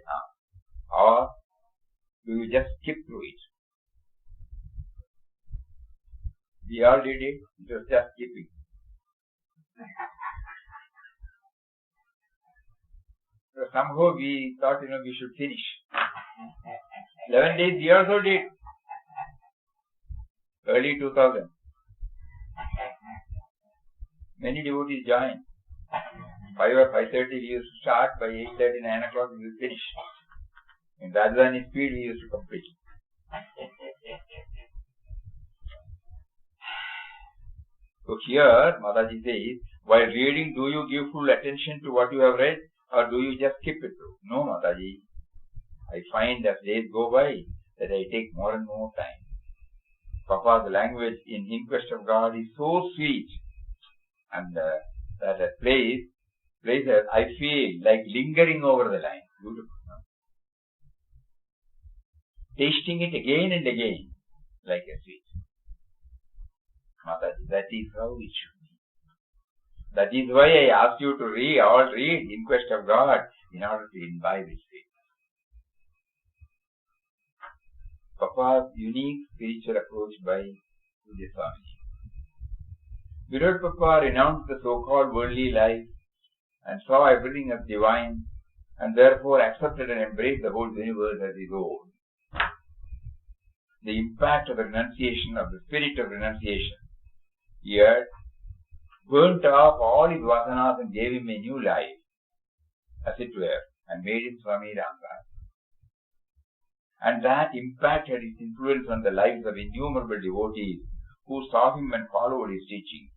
Or do you just skip through it? We all did it. It was just skipping. So somehow we thought, we should finish. 11 days we also did. Early 2000. Many devotees joined. 5 or 5:30 we used to start. By 8:30, 9 o'clock we would finish. In Rajdhani speed we used to complete. So here Mataji says, while reading, do you give full attention to what you have read or do you just skip it through? No, Mataji. I find as days go by that I take more and more time. Papa's language in Inquest of God is so sweet and that at places I feel like lingering over the line. Beautiful. Tasting it again and again like a sweet. Mataji, that is how it should be. That is why I asked you to read Inquest of God in order to imbibe its faith. Papa's unique spiritual approach by Pujya Swamiji. Virot Papa renounced the so-called worldly life and saw everything as divine and therefore accepted and embraced the whole universe as his own. The impact of the renunciation, of the spirit of renunciation, here burnt off all his vasanas and gave him a new life, as it were, and made him Swami Ramdas. And that impact had its influence on the lives of innumerable devotees who saw him and followed his teaching.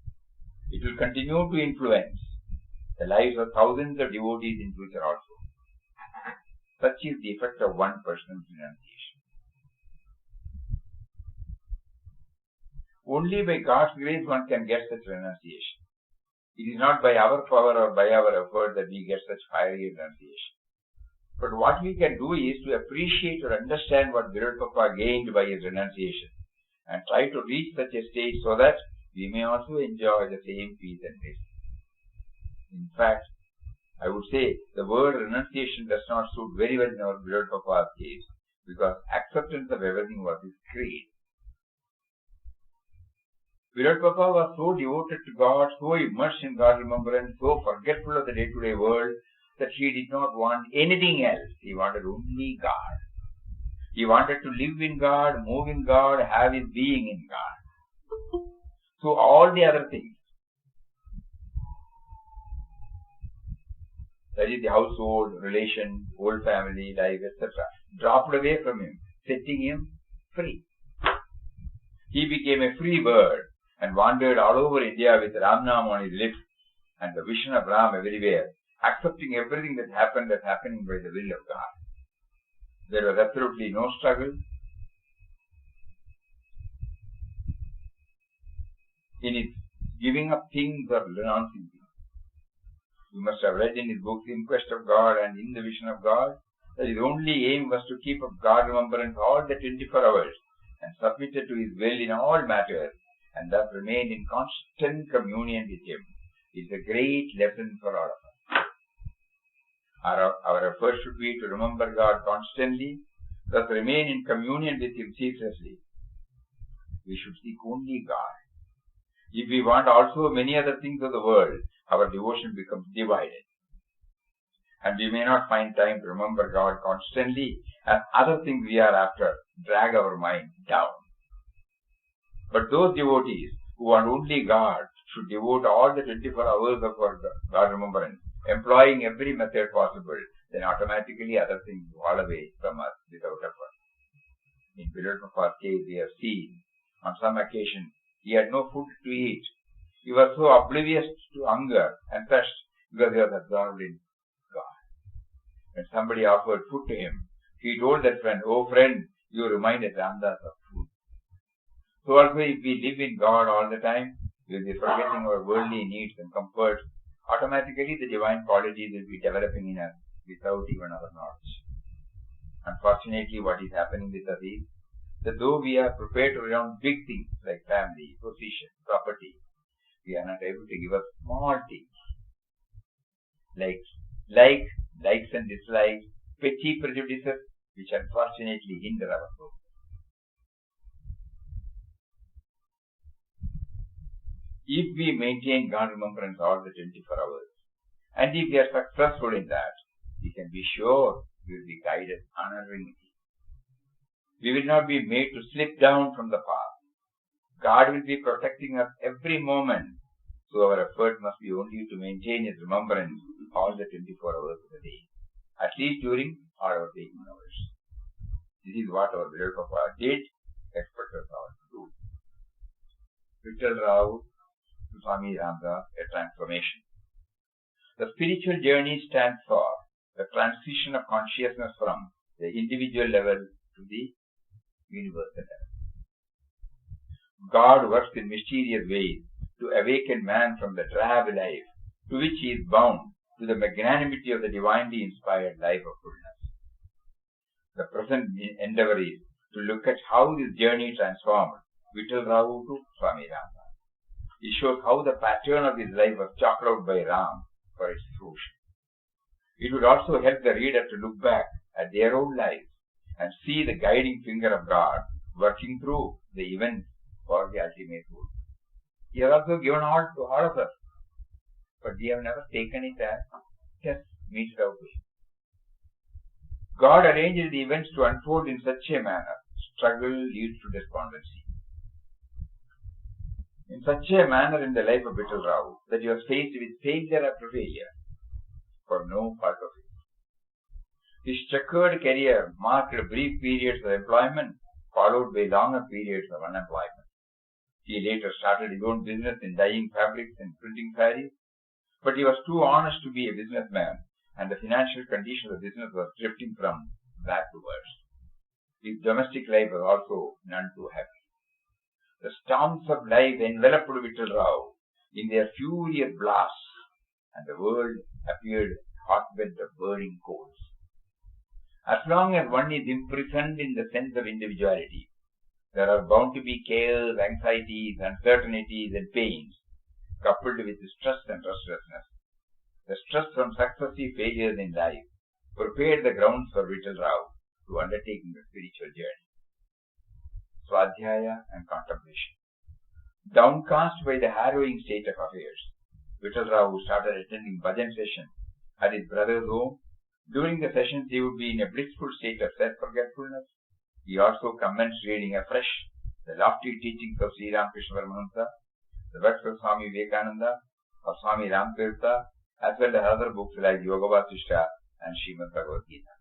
It will continue to influence the lives of thousands of devotees in future also. Such is the effect of one person's renunciation. Only by God's grace one can get such renunciation. It is not by our power or by our effort that we get such fiery renunciation. But what we can do is to appreciate or understand what Virot Papa gained by his renunciation and try to reach such a stage so that we may also enjoy the same peace and bliss. In fact, I would say the word renunciation does not suit very well in our Virot Papa's case because acceptance of everything was his creed. Virot Papa was so devoted to God, so immersed in God remembrance, so forgetful of the day-to-day world that he did not want anything else. He wanted only God. He wanted to live in God, move in God, have his being in God. So all the other things, that is the household, relation, old family, life, etc., dropped away from him, setting him free. He became a free bird and wandered all over India with Ramnam on his lips and the vision of Ram everywhere, accepting everything that happened as happening by the will of God. There was absolutely no struggle. In his giving up things or renouncing things. You must have read in his books, In Quest of God and In the Vision of God, that his only aim was to keep up God remembrance all the 24 hours and submitted to his will in all matters, and thus remained in constant communion with him. It is a great lesson for all of us. Our effort should be to remember God constantly, thus remain in communion with him ceaselessly. We should seek only God. If we want also many other things of the world, our devotion becomes divided. And we may not find time to remember God constantly, as other things we are after drag our mind down. But those devotees who want only God should devote all the 24 hours of our God remembrance, employing every method possible. Then automatically other things fall away from us without effort. In Bilal Prabhupada's case, we have seen on some occasion he had no food to eat. He was so oblivious to hunger and thirst because he was absorbed in God. When somebody offered food to him, he told that friend, "Oh friend, you reminded Ramdas of food." So also if we live in God all the time, we will be forgetting our worldly needs and comforts. Automatically the divine qualities will be developing in us without even our knowledge. Unfortunately, what is happening with us is that though we are prepared to renounce big things like family, position, property, we are not able to give up small things like likes and dislikes, petty prejudices, which unfortunately hinder our growth. If we maintain God remembrance all the 24 hours, and if we are successful in that, we can be sure we will be guided unerringly. We will not be made to slip down from the path. God will be protecting us every moment, so our effort must be only to maintain His remembrance all the 24 hours of the day, at least during all our waking hours. This is what our Bilal Prabhupada did, expect us all to do. Vittal Rao to Swami Ramdas, a transformation. The spiritual journey stands for the transition of consciousness from the individual level to the universal level. God works in mysterious ways to awaken man from the drab life to which he is bound to the magnanimity of the divinely inspired life of fullness. The present endeavor is to look at how this journey transformed Vittal Rao to Swami Ramdas. It shows how the pattern of his life was chalked out by Ram for its fruition. It would also help the reader to look back at their own lives and see the guiding finger of God working through the events for the ultimate good. He has also given all to all of us, but we have never taken it as just meted out way. God arranges the events to unfold in such a manner. Struggle leads to despondency. In such a manner in the life of Vittal Rao that he was faced with failure after failure for no fault of his. His checkered career marked brief periods of employment followed by longer periods of unemployment. He later started his own business in dyeing fabrics and printing sarees, but he was too honest to be a businessman, and the financial condition of the business was drifting from bad to worse. His domestic life was also none too happy. The storms of life enveloped Vittal Rao in their furious blasts, and the world appeared a hotbed of burning coals. As long as one is imprisoned in the sense of individuality, there are bound to be cares, anxieties, uncertainties, and pains, coupled with stress and restlessness. The stress from successive failures in life prepared the grounds for Vittal Rao to undertaking the spiritual journey. Swadhyaya and contemplation. Downcast by the harrowing state of affairs, Vittal Rao started attending bhajan sessions at his brother's home. During the sessions, he would be in a blissful state of self-forgetfulness. He also commenced reading afresh the lofty teachings of Sri Ramakrishna Paramahamsa, the works of Swami Vivekananda, of Swami Ramtirtha, as well as other books like Yoga Vasishta and Srimad Bhagavad Gita.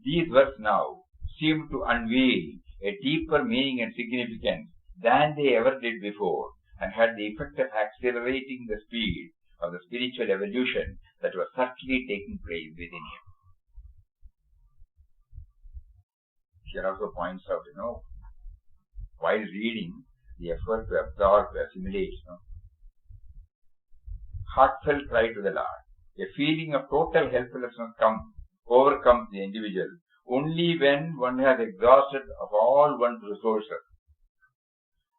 These works now seem to unveil a deeper meaning and significance than they ever did before, and had the effect of accelerating the speed of the spiritual evolution that was subtly taking place within him. Here also points out, while reading, the effort to absorb, to assimilate, heartfelt cry to the Lord. A feeling of total helplessness overcomes the individual only when one has exhausted of all one's resources.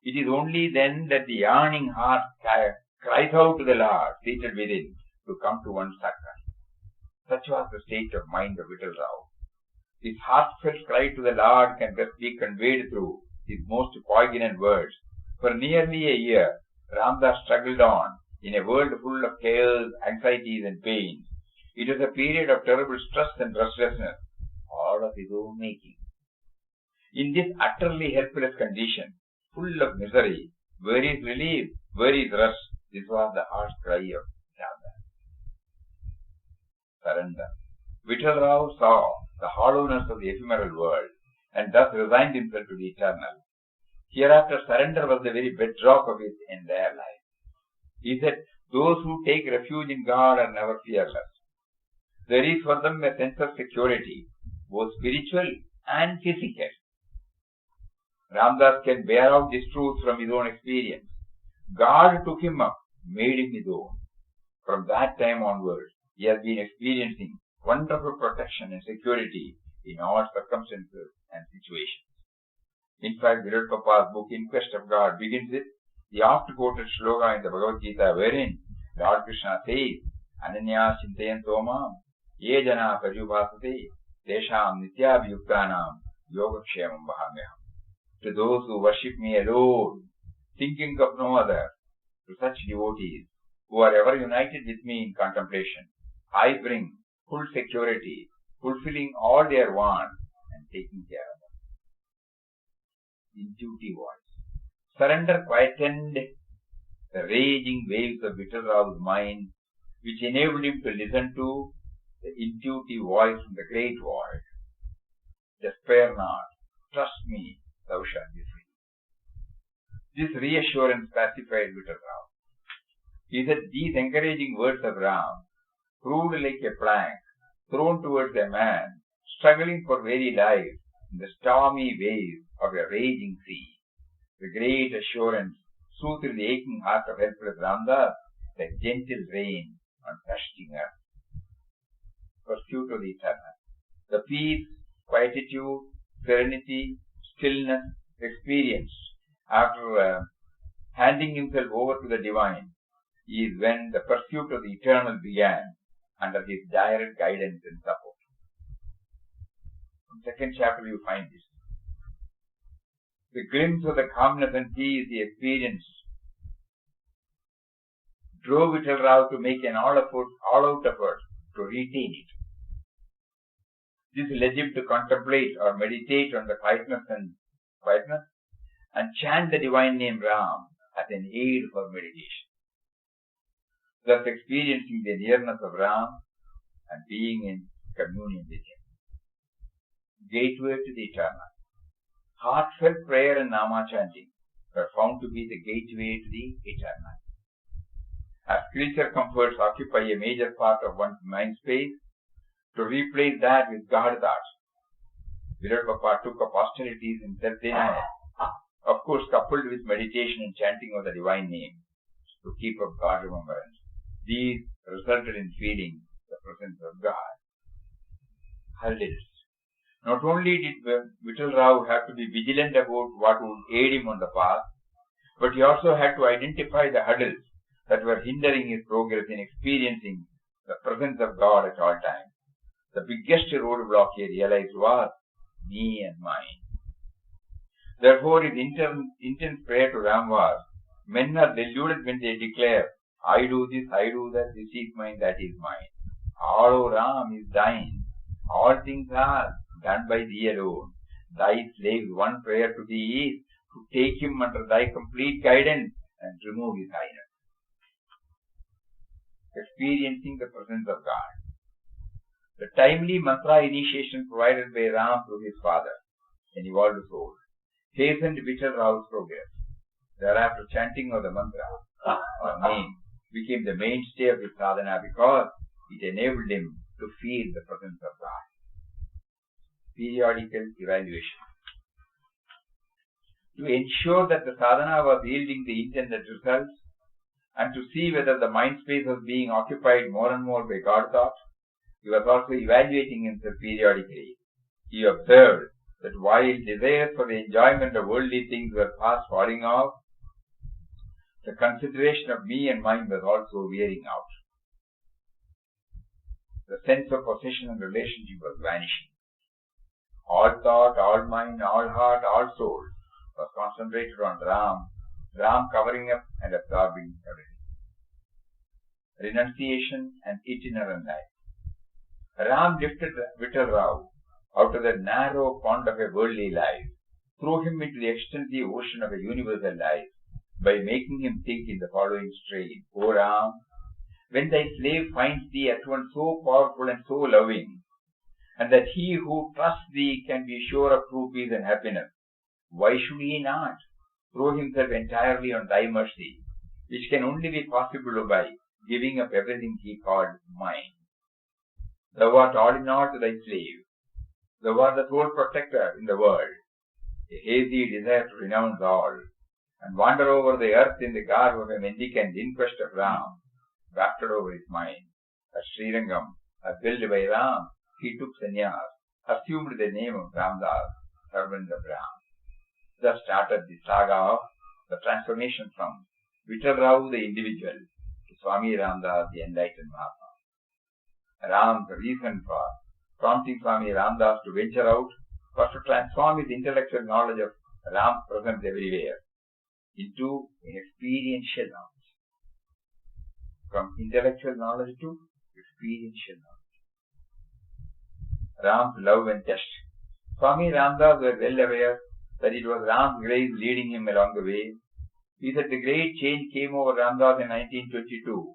It is only then that the yearning heart cries out to the Lord seated within to come to one's succor. Such was the state of mind of Vittal Rao. His heartfelt cry to the Lord can best be conveyed through his most poignant words. For nearly a year, Ramdas struggled on in a world full of chaos, anxieties and pains. It was a period of terrible stress and restlessness, all of his own making. In this utterly helpless condition, full of misery, where is relief, where is rest? This was the harsh cry of Ramdas. Surrender. Vittal Rao saw the hollowness of the ephemeral world and thus resigned himself to the eternal. Hereafter, surrender was the very bedrock of his entire life. He said, those who take refuge in God are never fearless. There is for them a sense of security, both spiritual and physical. Ramdas can bear out this truth from his own experience. God took him up, made him his own. From that time onwards, he has been experiencing wonderful protection and security in all circumstances and situations. In fact, Virat Papa's book, In Quest of God, begins with the oft-quoted shloka in the Bhagavad Gita, wherein Lord Krishna says, Ananya Chintayanto Mam, Ye Jana Paryupasate, Tesham Nityabhyuktanam, Yogakshemam Vahamyaham. To those who worship me alone, thinking of no other, to such devotees who are ever united with me in contemplation, I bring full security, fulfilling all their wants and taking care of them. Intuitive voice. Surrender quietened the raging waves of Vittal Rao's mind, which enabled him to listen to the intuitive voice from the great void. Despair not, trust me, thou shalt be free. This reassurance pacified Vittal Rao. He said these encouraging words of Ram proved like a plank thrown towards a man struggling for very life in the stormy waves of a raging sea. The great assurance soothed the aching heart of helpless Ramdas like gentle rain on thirsting earth. Pursuit of the eternal. The peace, quietude, serenity, stillness experienced after handing himself over to the divine is when the pursuit of the eternal began under his direct guidance and support. In the second chapter you find this. The glimpse of the calmness and peace he experienced drove Vittal Rao to make an all-out effort to retain it. This led him to contemplate or meditate on the quietness and chant the divine name Ram as an aid for meditation. Thus experiencing the nearness of Ram and being in communion with him. Gateway to the eternal. Heartfelt prayer and nama chanting were found to be the gateway to the eternal. As creature comforts occupy a major part of one's mind space, to replace that with God thoughts, Virat Papa took up austerities in self-denial, of course coupled with meditation and chanting of the divine name, to keep up God remembrance. These resulted in feeling the presence of God. Hurdles. Not only did Vittal Rao have to be vigilant about what would aid him on the path, but he also had to identify the hurdles that were hindering his progress in experiencing the presence of God at all times. The biggest roadblock he realized was me and mine. Therefore, his intense prayer to Ram was, men are deluded when they declare, I do this, I do that, this is mine, that is mine. All, O Ram, is thine. All things are done by thee alone. Thy slave's one prayer to thee is to take him under thy complete guidance and remove his highness. Experiencing the presence of God. The timely mantra initiation provided by Ram through his father, an evolved soul, hastened Vittal Rao's progress. Thereafter, chanting of the mantra or name became the mainstay of his sadhana because it enabled him to feel the presence of God. Periodical evaluation. To ensure that the sadhana was yielding the intended results, and to see whether the mind space was being occupied more and more by God thought, he was also evaluating himself periodically. He observed that while desires for the enjoyment of worldly things were fast falling off, the consideration of me and mine was also wearing out. The sense of possession and relationship was vanishing. All thought, all mind, all heart, all soul was concentrated on Ram covering up and absorbing everything. Renunciation and itinerant life. Ram lifted Vittal Rao out of the narrow pond of a worldly life, threw him into the extensive ocean of a universal life by making him think in the following strain: O Ram, when thy slave finds thee at once so powerful and so loving, and that he who trusts thee can be sure of true peace and happiness, why should he not throw himself entirely on thy mercy, which can only be possible by giving up everything he called mine? Thou art all in all to thy slave. Thou art the sole protector in the world. A hazy desire to renounce all and wander over the earth in the garb of a mendicant in quest of Ram wafted over his mind. At Srirangam, built by Ram, he took sannyas, assumed the name of Ramdas, servant of Ram. Thus started the saga of the transformation from Vittal Rao the individual to Swami Ramdas the enlightened Mahatma. Ram's reason for prompting Swami Ramdas to venture out was to transform his intellectual knowledge of Ram's presence everywhere into an experiential knowledge. From intellectual knowledge to experiential knowledge. Ram's love and test. Swami Ramdas was well aware that it was Ram's grace leading him along the way. He said the great change came over Ramdas in 1922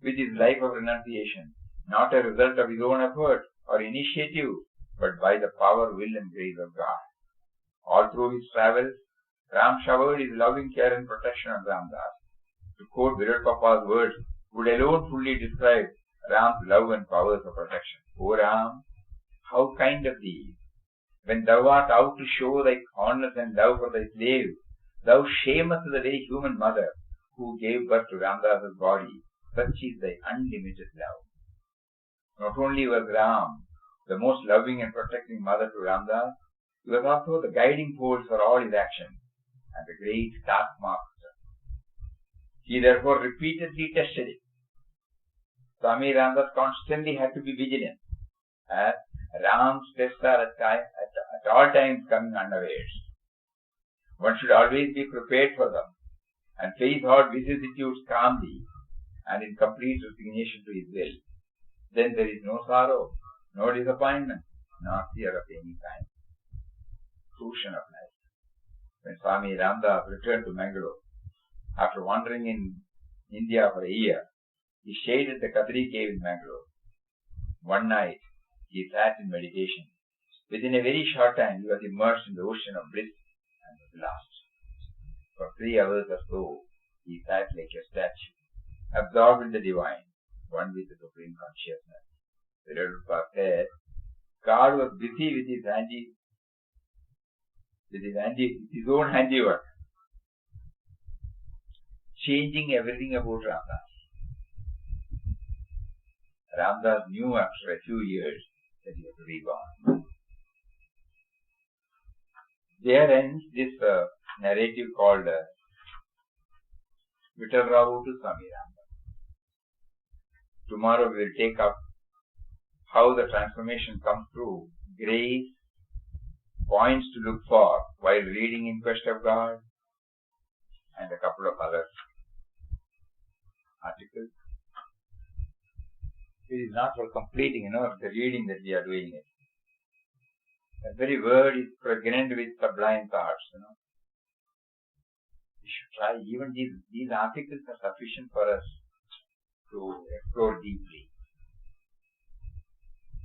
with his life of renunciation, not a result of his own effort or initiative, but by the power, will and grace of God. All through his travels, Ram showered his loving care and protection on Ramdas. To quote Virat Papa's words, would alone fully describe Ram's love and powers of protection. O Ram, how kind of thee! When thou art out to show thy fondness and love for thy slave, thou shamest the very human mother who gave birth to Ramdas's body. Such is thy unlimited love. Not only was Ram the most loving and protecting mother to Ramdas, he was also the guiding force for all his actions and the great taskmaster. He therefore repeatedly tested it. Swami Ramdas constantly had to be vigilant, as Ram's tests are at all times coming unawares. One should always be prepared for them and face hard vicissitudes calmly and in complete resignation to his will. Then there is no sorrow, no disappointment, nor fear of any kind. Fruition of life. When Swami Ramdas returned to Mangalore, after wandering in India for a year, he stayed at the Kadri cave in Mangalore. One night, he sat in meditation. Within a very short time, he was immersed in the ocean of bliss and was lost. For 3 hours or so, he sat like a statue, absorbed in the divine, one with the supreme consciousness. The Lord said, God was busy with his own handiwork, changing everything about Ramdas. Ramdas knew after a few years that he was reborn. There ends this narrative called Vittal Rao to Swami Ramdas. Tomorrow we will take up how the transformation comes through grace, points to look for while reading In Quest of God, and a couple of other articles. It is not for completing, the reading that we are doing it. The very word is pregnant with sublime thoughts, We should try. Even these articles are sufficient for us to explore deeply.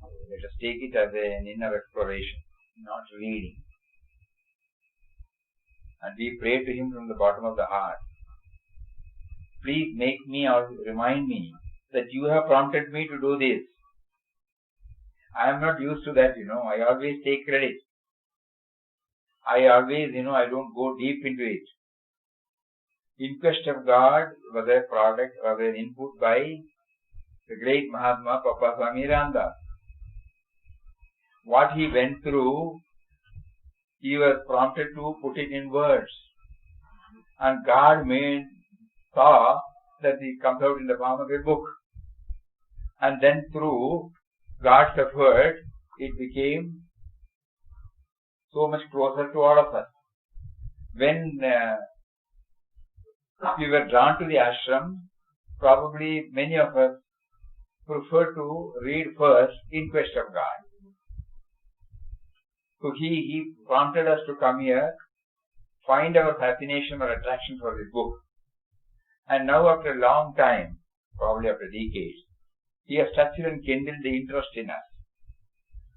Let us take it as an inner exploration, not reading. And we pray to him from the bottom of the heart. Please make me or remind me that you have prompted me to do this. I am not used to that, I always take credit. I always, I don't go deep into it. In Quest of God was a product, was an input by the great Mahatma Papa Swami Ramdas. What he went through, he was prompted to put it in words. And God saw that it comes out in the form of a book. And then through God's effort, it became so much closer to all of us. When we were drawn to the ashram, probably many of us prefer to read first In Quest of God. So he prompted us to come here, find our fascination or attraction for this book. And now after a long time, probably after decades, he has touched and kindled the interest in us.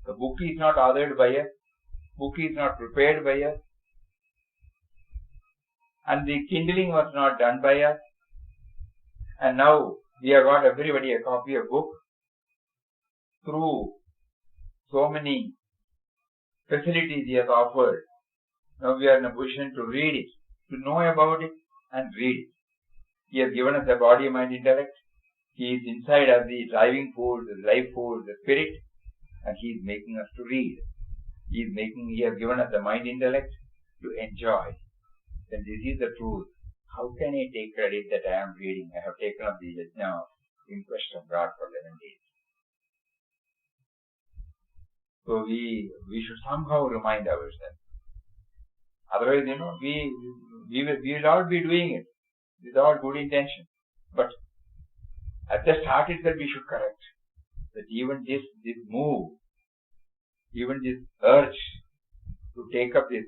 The book is not authored by us, book is not prepared by us, and the kindling was not done by us. And now we have got everybody a copy of book through so many facilities he has offered. Now we are in a position to read it, to know about it and read it. He has given us a body, mind, intellect. He is inside as the driving force, the life force, the spirit, and he is making us to read. He has given us the mind, intellect to enjoy. Then this is the truth. How can I take credit that I am reading? I have taken up the Yajna In Quest of God for 11 days. So we should somehow remind ourselves. Otherwise, we will not be doing it with all good intention. But at the start itself we should correct that even this move, even this urge to take up this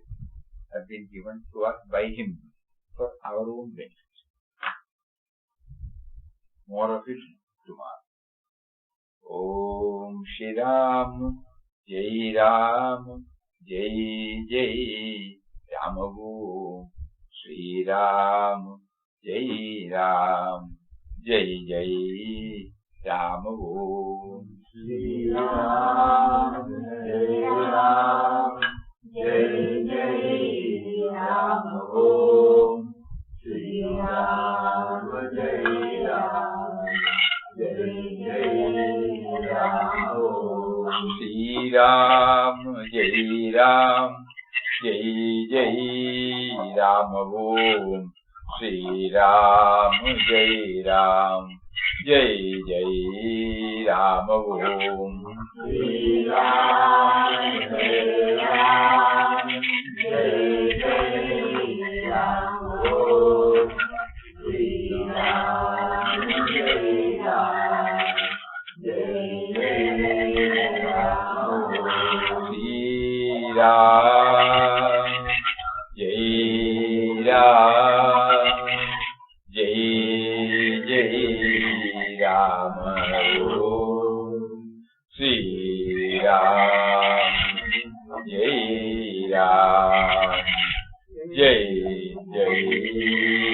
has been given to us by him for our own benefit. More of it tomorrow. Om Shri Ram, Jai Ram, Jai Jai Ram Om Shri Ram, Jai Ram, Jai Jai Ram Om Shri Ram, Jai Ram, Jai Jai Ram Om Shri Ram, Jai Ram, Jai Jai Ram Om Shri Ram, Jai Ram, Jai Jai Ram Om Shri Ram, Jai Ram, Jai Jai Ram Om Shri Ram, Jai Ram, Jai Jai Ram Om Shri Ram, Jai Ram, Jai Jai Ram Om Shri Ram, Jai Ram, Jai Jai Ram Om Shri Ram, Jai Ram, Jai Jai